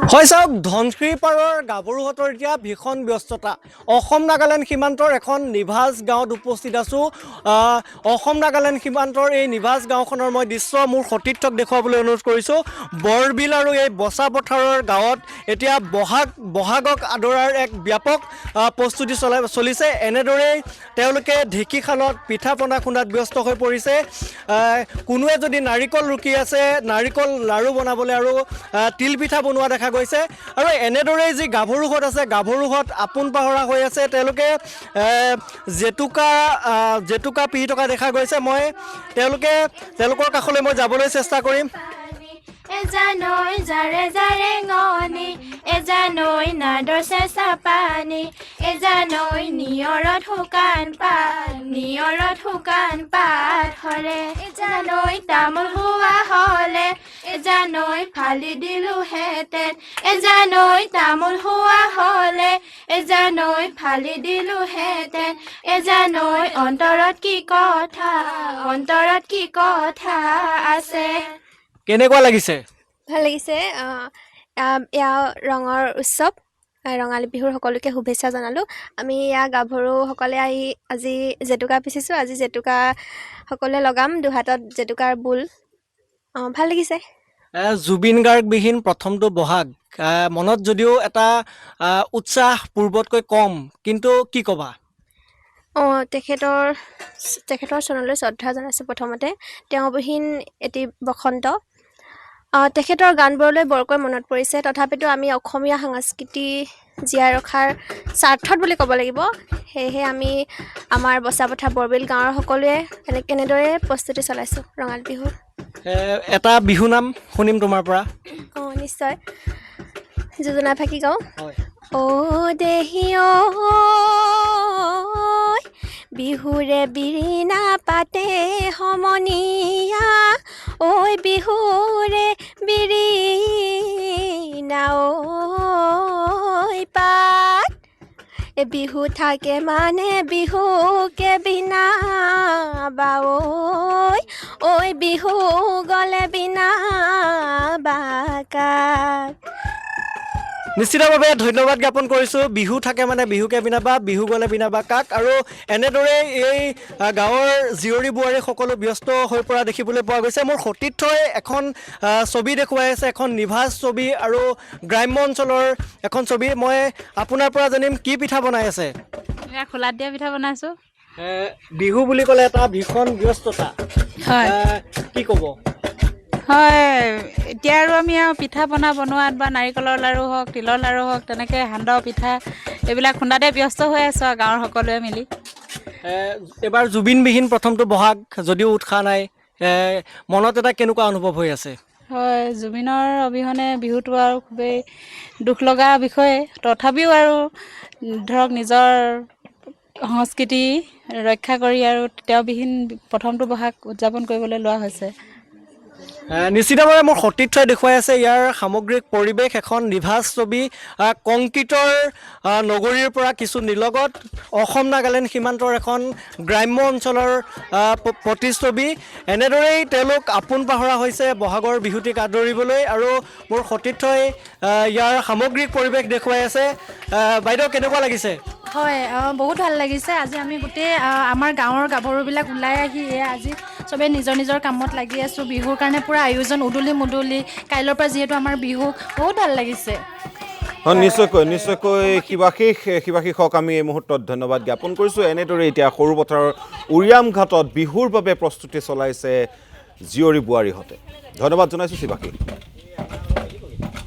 হয় চাওক ধনশিৰি পাৰৰ গাভৰুহঁতৰ এতিয়া ভীষণ ব্যস্ততা অসম নাগালেণ্ড সীমান্তৰ এখন নিভাজ গাঁৱত উপস্থিত আছোঁ অসম নাগালেণ্ড সীমান্তৰ এই নিভাজ গাঁওখনৰ মই দৃশ্য মোৰ সতীৰ্থক দেখুৱাবলৈ অনুৰোধ কৰিছোঁ বৰবিল আৰু এই বচা পথাৰৰ গাঁৱত এতিয়া বহাগক আদৰাৰ এক ব্যাপক প্ৰস্তুতি চলিছে এনেদৰেই তেওঁলোকে ঢেঁকীশালত পিঠা পনা খুন্দাত ব্যস্ত হৈ পৰিছে কোনোৱে যদি নাৰিকল ৰুকি আছে নাৰিকল লাড়ু বনাবলৈ আৰু তিল পিঠা বনোৱা দেখা গৈছে আৰু এনেদৰেই যি গাভৰুহঁত আছে গাভৰুহঁত আপোন পাহৰা হৈ আছে তেওঁলোকে জেতুকা পিহি থকা দেখা গৈছে মই তেওঁলোকৰ কাষলৈ মই যাবলৈ চেষ্টা কৰিম এজানৈ জাৰে জাৰে ngনি এজানৈ নাদৰ চেঁচা পানী এজানৈ নিয়ৰত শুকান পাত হৰে এজানৈ তামোল হোৱা হলে এজানৈ ফালি দিলো হেতেন এজানৈ তামোল হোৱা হলে এজানৈ ফালি দিলো হেতেন এজানৈ অন্তৰত কি কথা আছে কেনেকুৱা লাগিছে ভাল লাগিছে এয়া ৰঙৰ উৎসৱ ৰঙালী বিহুৰ সকলোকে শুভেচ্ছা জনালোঁ আমি এয়া গাভৰুসকলে আজি জেতুকা পিচিছোঁ আজি জেতুকা সকলোৱে লগাম দুহাতত জেতুকাৰ বোল ভাল লাগিছে জুবিন গাৰ্গবিহীন প্ৰথমটো বহাগ মনত যদিও এটা উৎসাহ পূৰ্বতকৈ কম কিন্তু কি ক'বা তেখেতৰ চৰণলৈ শ্ৰদ্ধা জনাইছোঁ প্ৰথমতে তেওঁবিহীন এটি বসন্ত তেখেতৰ গানবোৰলৈ বৰকৈ মনত পৰিছে তথাপিতো আমি অসমীয়া সংস্কৃতি জীয়াই ৰখাৰ স্বাৰ্থত বুলি ক'ব লাগিব সেয়েহে আমি আমাৰ বচাপথাৰ বৰবিল গাঁৱৰ সকলোৱে এনেদৰে প্ৰস্তুতি চলাইছোঁ ৰঙালী বিহুৰ এটা বিহু নাম শুনিম তোমাৰ পৰা নিশ্চয় যোজনা ফাকি গাওঁ অ দেহি বিহুৰে বিৰিণা পাতে সমনীয়া ঐ বিহুৰে বিৰিণা ঐ পাত বিহু থাকে মানে বিহুকে বিনা বা ঐ বিহু গলে বিনা বাকাক নিশ্চিতভাৱে ধন্যবাদ জ্ঞাপন কৰিছোঁ বিহু থাকে মানে বিহুকে বিনাবা বিহু গ'লে বিনাবা কাক আৰু এনেদৰে এই গাঁৱৰ জীয়ৰী বোৱাৰী সকলো ব্যস্ত হৈ পৰা দেখিবলৈ পোৱা গৈছে মোৰ সতীৰ্থই এখন ছবি দেখুৱাই আছে এখন নিভাজ ছবি আৰু গ্ৰাম্য অঞ্চলৰ এখন ছবি মই আপোনাৰ পৰা জানিম কি পিঠা বনাই আছে খোলাত দিয়া পিঠা বনাইছোঁ বিহু বুলি ক'লে এটা ভীষণ ব্যস্ততা হয় কি ক'ব হয় এতিয়া আৰু আমি পিঠা পনা বনোৱাত বা নাৰিকলৰ লাড়ু হওক তিলৰ লাড়ু হওক তেনেকৈ সান্দহ পিঠা এইবিলাক খুন্দাতে ব্যস্ত হৈ আছোঁ আৰু গাঁৱৰ সকলোৱে মিলি এবাৰ জুবিনবিহীন প্ৰথমটো বহাগ যদিও উৎসাহ নাই মনত এটা কেনেকুৱা অনুভৱ হৈ আছে হয় জুবিনৰ অবিহনে বিহুটো আৰু খুবেই দুখ লগা বিষয়ে তথাপিও আৰু ধৰক নিজৰ সংস্কৃতি ৰক্ষা কৰি আৰু তেওঁবিহীন প্ৰথমটো বহাগ উদযাপন কৰিবলৈ লোৱা হৈছে নিশ্চিতভাৱে মোৰ সতীৰ্থই দেখুৱাই আছে ইয়াৰ সামগ্ৰিক পৰিৱেশ এখন নিভাজ ছবি কংক্ৰিটৰ নগৰীৰ পৰা কিছু নিলগত অসম নাগালেণ্ড সীমান্তৰ এখন গ্ৰাম্য অঞ্চলৰ প্ৰতিচ্ছবি এনেদৰেই তেওঁলোক আপোন পাহৰা হৈছে বহাগৰ বিহুটিক আদৰিবলৈ আৰু মোৰ সতীৰ্থই ইয়াৰ সামগ্ৰিক পৰিৱেশ দেখুৱাই আছে বাইদেউ কেনেকুৱা লাগিছে হয় বহুত ভাল লাগিছে আজি আমি গোটেই আমাৰ গাঁৱৰ গাভৰুবিলাক ওলাই আহি আজি চবেই নিজৰ নিজৰ কামত লাগি আছোঁ বিহুৰ কাৰণে পূৰা আয়োজন উদুলি মুদুলি কাইলৈৰ পৰা যিহেতু আমাৰ বিহু বহুত ভাল লাগিছে নিশ্চয়কৈ শিৱাশীষক আমি এই মুহূৰ্তত ধন্যবাদ জ্ঞাপন কৰিছোঁ এনেদৰে এতিয়া সৰু পথাৰৰ উৰিয়াম ঘাটত বিহুৰ বাবে প্ৰস্তুতি চলাইছে জীয়ৰী বোৱাৰীহঁতে ধন্যবাদ জনাইছোঁ শিৱাশী